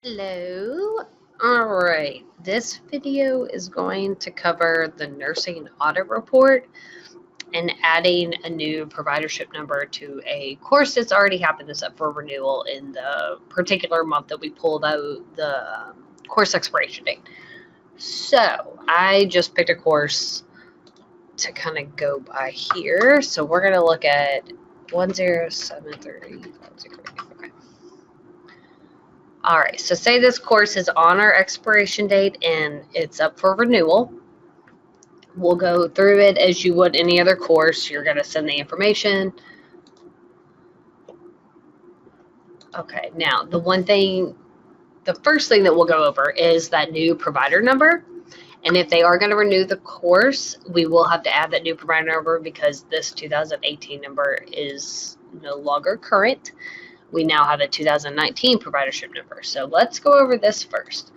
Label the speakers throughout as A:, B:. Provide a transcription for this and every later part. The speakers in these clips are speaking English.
A: Hello. All right. This video is going to cover the nursing audit report and adding a new providership number to a course that's already happened that's up for renewal in the particular month that we pulled out the course expiration date. So I just picked a course to kind of go by here. So we're going to look at 1073. Okay. All right, so say this course is on our expiration date and it's up for renewal. We'll go through it as you would any other course. You're going to send the information. Okay, now the first thing that we'll go over is that new provider number. And if they are going to renew the course, we will have to add that new provider number because this 2018 number is no longer current. We now have a 2019 providership number. So let's go over this first.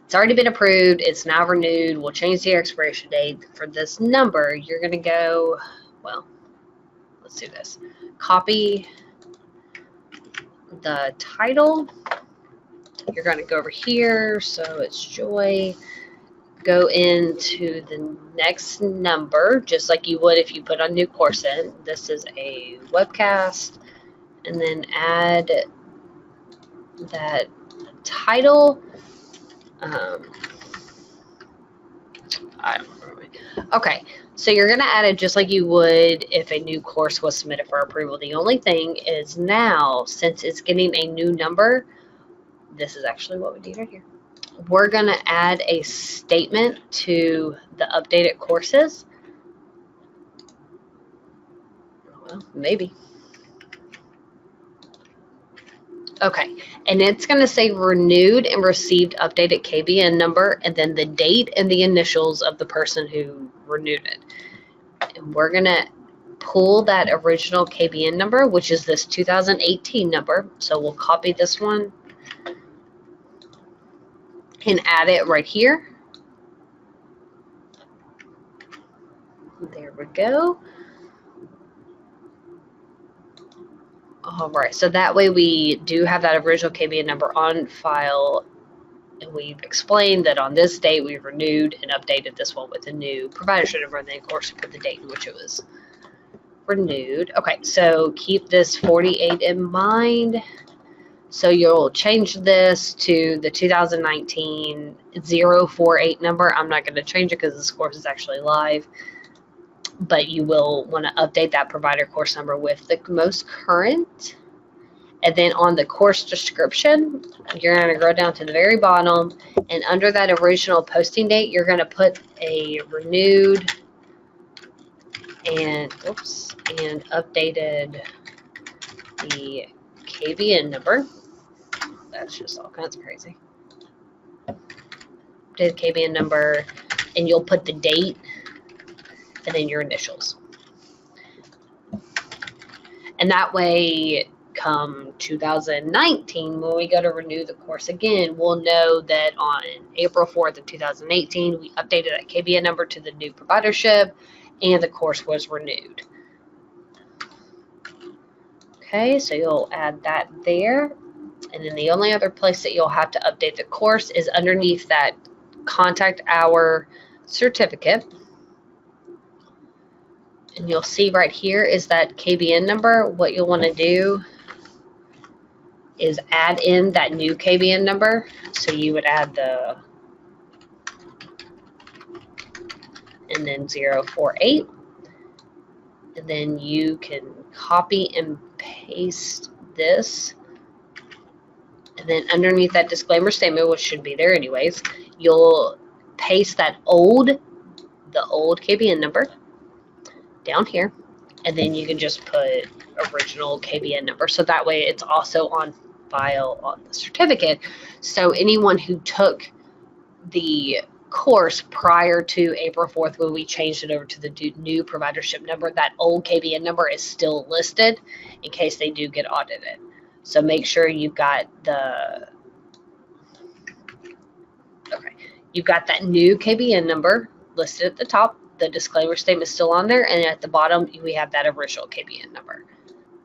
A: It's already been approved. It's now renewed. We'll change the expiration date. For this number, you're going to go, well, let's do this. Copy the title. You're going to go over here. So it's Joy. Go into the next number, just like you would if you put a new course in. This is a webcast. And then add that title. I don't remember. Okay, so you're going to add it just like you would if a new course was submitted for approval. The only thing is now, since it's getting a new number, this is actually what we need right here. We're going to add a statement to the updated courses. Well, maybe. Okay, and it's going to say renewed and received updated Kbn number, and then the date and the initials of the person who renewed it. And we're going to pull that original Kbn number, which is this 2018 number. So we'll copy this one and add it right here. There we go. All right, so that way we do have that original Kbn number on file, and we've explained that on this date we've renewed and updated this one with a new providership number, and then of course put the date in which it was renewed. Okay, so keep this 48 in mind. So you'll change this to the 2019 048 number. I'm not going to change it because this course is actually live, but you will want to update that provider course number with the most current. And then on the course description, you're going to go down to the very bottom, and under that original posting date, you're going to put a renewed and updated the Kbn number. That's just all kinds of crazy. Updated Kbn number, and you'll put the date and then your initials. And that way, come 2019, when we go to renew the course again, we'll know that on April 4th of 2018, we updated that Kbn number to the new providership, and the course was renewed. Okay, so you'll add that there. And then the only other place that you'll have to update the course is underneath that contact hour certificate. And you'll see right here is that Kbn number. What you'll want to do is add in that new Kbn number. So you would add the and then 048. And then you can copy and paste this. And then underneath that disclaimer statement, which should be there anyways, you'll paste that the old Kbn number down here, and then you can just put original Kbn number, so that way it's also on file on the certificate. So anyone who took the course prior to April 4th, when we changed it over to the new providership number, that old Kbn number is still listed in case they do get audited. So make sure you've got you've got that new Kbn number listed at the top. The disclaimer statement is still on there, and at the bottom we have that original Kbn number.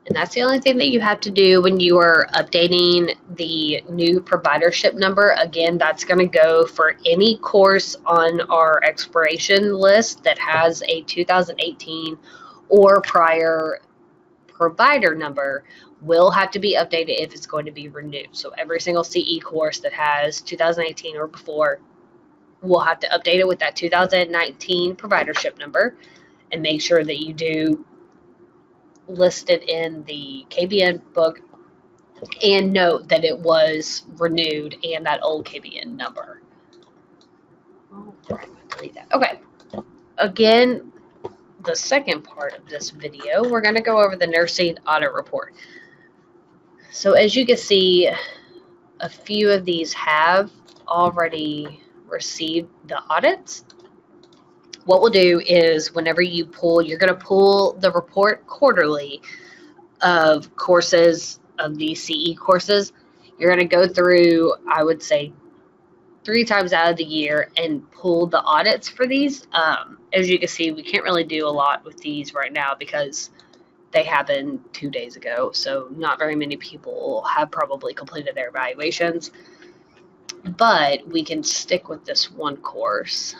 A: And that's the only thing that you have to do when you are updating the new providership number. Again, that's going to go for any course on our expiration list that has a 2018 or prior provider number will have to be updated if it's going to be renewed. So every single CE course that has 2018 or before will have to update it with that 2019 providership number, and make sure that you do list it in the KBN book and note that it was renewed and that old KBN number. Delete that. Okay. Again, the second part of this video, we're going to go over the nursing audit report. So as you can see, a few of these have already received the audits. What we'll do is whenever you pull, you're going to pull the report quarterly of courses, of these CE courses. You're going to go through, I would say, 3 times out of the year and pull the audits for these. As you can see, we can't really do a lot with these right now because they happened 2 days ago, so not very many people have probably completed their evaluations. But we can stick with this one course.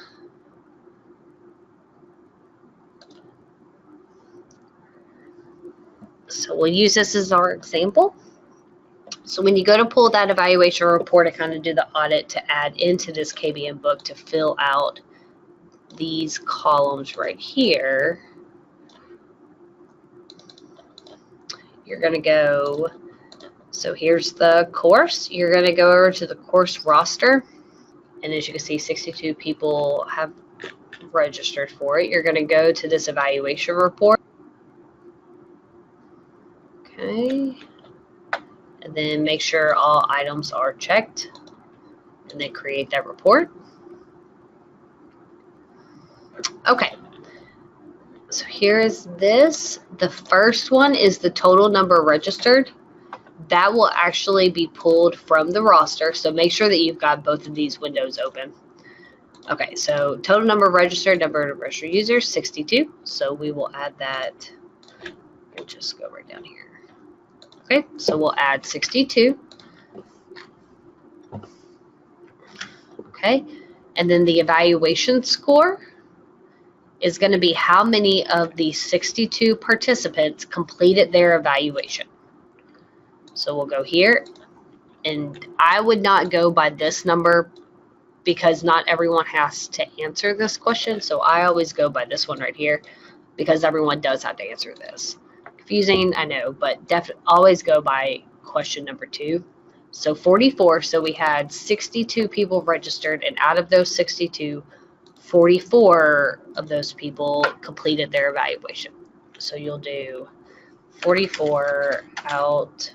A: So we'll use this as our example. So when you go to pull that evaluation report to kind of do the audit to add into this KBN book to fill out these columns right here, you're going to go, so here's the course. You're going to go over to the course roster, and as you can see, 62 people have registered for it. You're going to go to this evaluation report. Okay. And then make sure all items are checked, and then create that report. Okay, so here is this. The first one is the total number registered. That will actually be pulled from the roster, so make sure that you've got both of these windows open. Okay, so total number registered, number of registered users, 62. So we will add that. We'll just go right down here. Okay, so we'll add 62. Okay, and then the evaluation score is going to be how many of the 62 participants completed their evaluation. So we'll go here, and I would not go by this number because not everyone has to answer this question. So I always go by this one right here because everyone does have to answer this. Confusing, I know, but definitely always go by question number 2. So 44, so we had 62 people registered, and out of those 62, 44 of those people completed their evaluation. So you'll do 44 out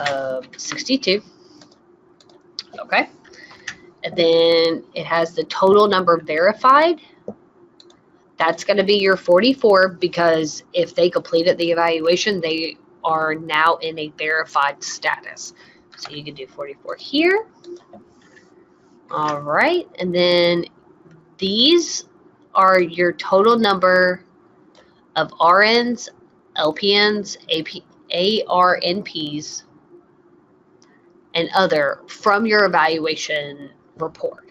A: of 62. Okay. And then it has the total number verified. That's going to be your 44 because if they completed the evaluation, they are now in a verified status. So you can do 44 here. All right. And then these are your total number of RNs, LPNs, ARNPs, and other from your evaluation report.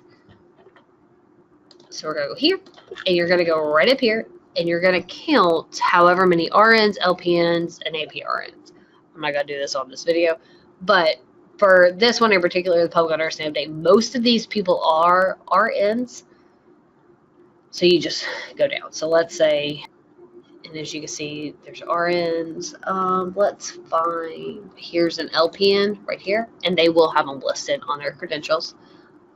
A: So we're going to go here, and you're going to go right up here, and you're going to count however many RNs, LPNs, and APRNs. I'm not going to do this on this video, but for this one in particular, the Public Nursing Update, most of these people are RNs. So you just go down. So let's say, and as you can see, there's RNs. Let's find, here's an LPN right here, and they will have them listed on their credentials.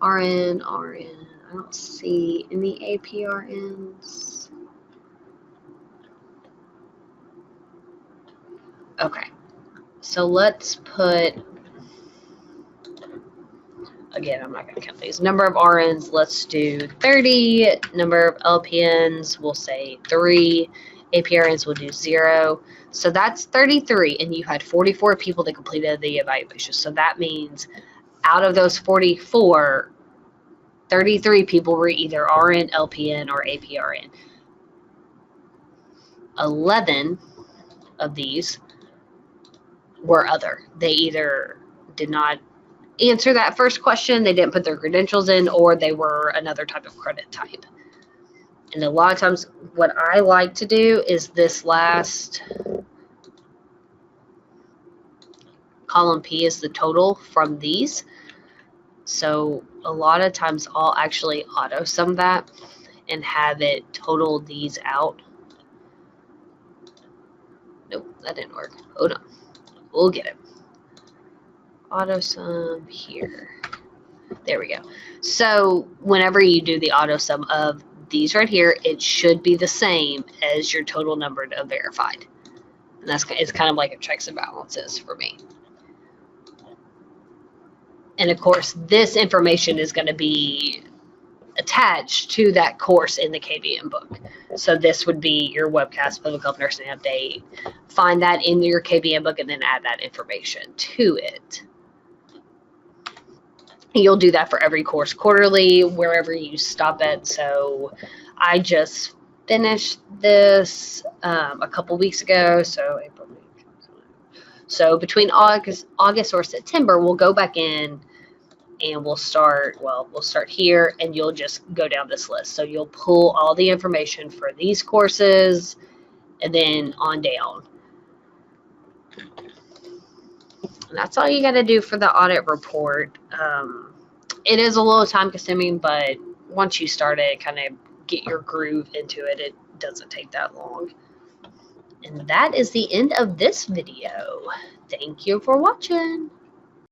A: RN. I don't see any APRNs. Okay, so let's put, again, I'm not going to count these. Number of RNs, let's do 30. Number of LPNs, we'll say 3. APRNs will do 0. So that's 33, and you had 44 people that completed the evaluation. So that means out of those 44, 33 people were either RN, LPN, or APRN. 11 of these were other. They either did not answer that first question, they didn't put their credentials in, or they were another type of credit type. And a lot of times what I like to do is this last column P is the total from these. So a lot of times I'll actually auto sum that and have it total these out. Nope, that didn't work. Hold on. We'll get it. Auto sum here. There we go. So whenever you do the auto sum of these right here, it should be the same as your total number of verified. And it's kind of like a checks and balances for me. And of course, this information is going to be attached to that course in the Kbn book. So this would be your webcast, public health nursing update. Find that in your Kbn book and then add that information to it. You'll do that for every course quarterly, wherever you stop at. So I just finished this a couple weeks ago. So April, May, so between August or September, we'll go back in and we'll start here, and you'll just go down this list. So you'll pull all the information for these courses and then on down. And that's all you got to do for the audit report. It is a little time consuming, but once you start it, kind of get your groove into it, it doesn't take that long. And that is the end of this video. Thank you for watching.